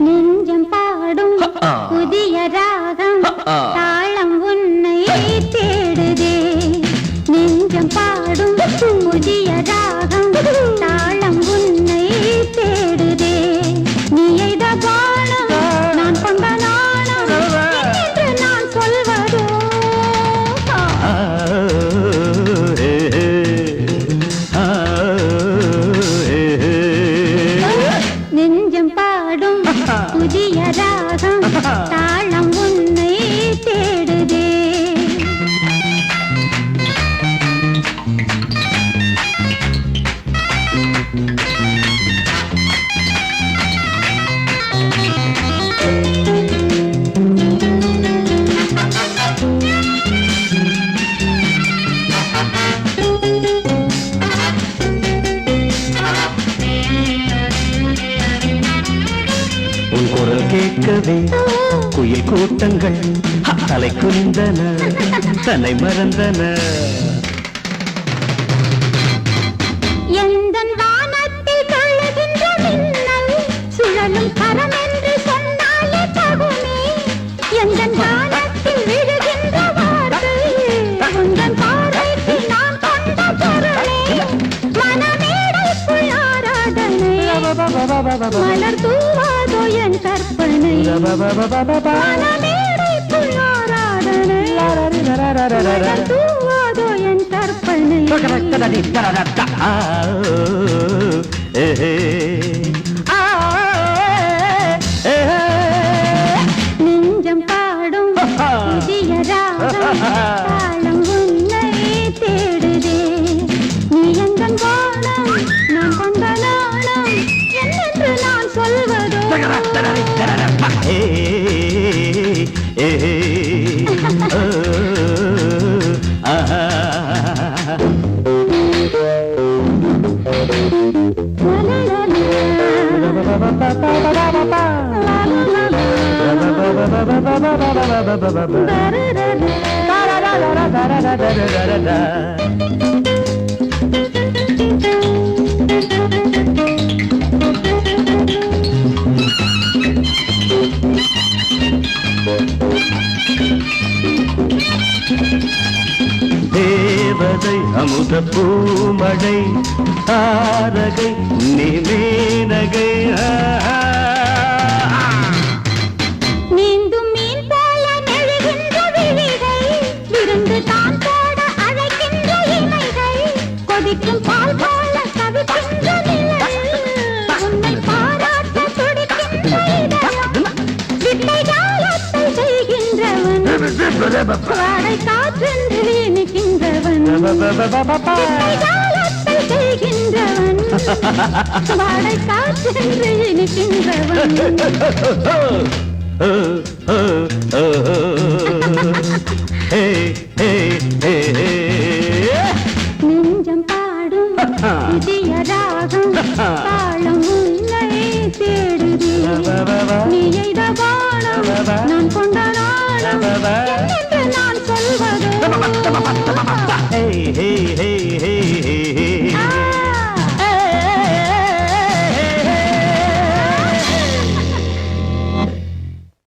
நெஞ்சம் பாடும் புதிய ராகம் தாளம் உன்னை தேடுதே. நெஞ்சம் பாடும் புதிய ராகம் தாளம் உன்னை தேடுதே. நீ எய்த பானம் நான் கொண்ட நாணம் என்று நான் சொல்வதோ. நெஞ்சம் பாடும் புதிய ராகம் தாளம் உன்னை தேடுதே. உன் குரல் கேட்கவே குயில் கூட்டங்கள் தலை குனிந்தன தன்னை மறந்தன. எந்தன் வானத்தில் கழுகின்ற மின்னல் சுழலும் கரம் என்று சொன்னாலே தகுமே. எந்தன் வானத்தில் விழுகின்ற வார்த்தை உந்தன் பார்வைக்கு நான் கொண்ட பொருளே. மனமேடைக்குள் ஆராதனை மலர் தூவாதோ என் கற்பனை. மனமேடைக்குள் ஆராதனை மலர் தூவாதோ என் கற்பனை. நெஞ்சம் பாடும் புதிய ராகம் தாளம் உன்னை தேடுதே. நீ எந்தன் வானம் நான் கொண்ட நாணம் என்னென்று நான் சொல்வதோ. தேவதை அமுத பூமழை தாரகை நீ மேனகை. நீந்தும் மீன் போல நெழுகின்ற விழிகள் விருந்து தான் போட அழைக்கின்ற இமைகள் கொதிக்கும் பால் போல கவிக்கின்ற நிழல் உன்னை பாராட்ட துடிக்கின்ற இதயம். வித்தை ஜாலத்தை செய்கின்றவன் வாடை காற்றென்று நிற்கின்றவன். வித்தை ஜாலத்தை செய்கின்றவன் வாடை காற்றென்று நிற்கின்றவன். நெஞ்சம் பாடும் புதிய ராகம் தாளம் உன்னை தேடுதே. நீ எய்த பானம் நான் கொண்ட நாணம் என்னென்று நான் சொல்வதோ.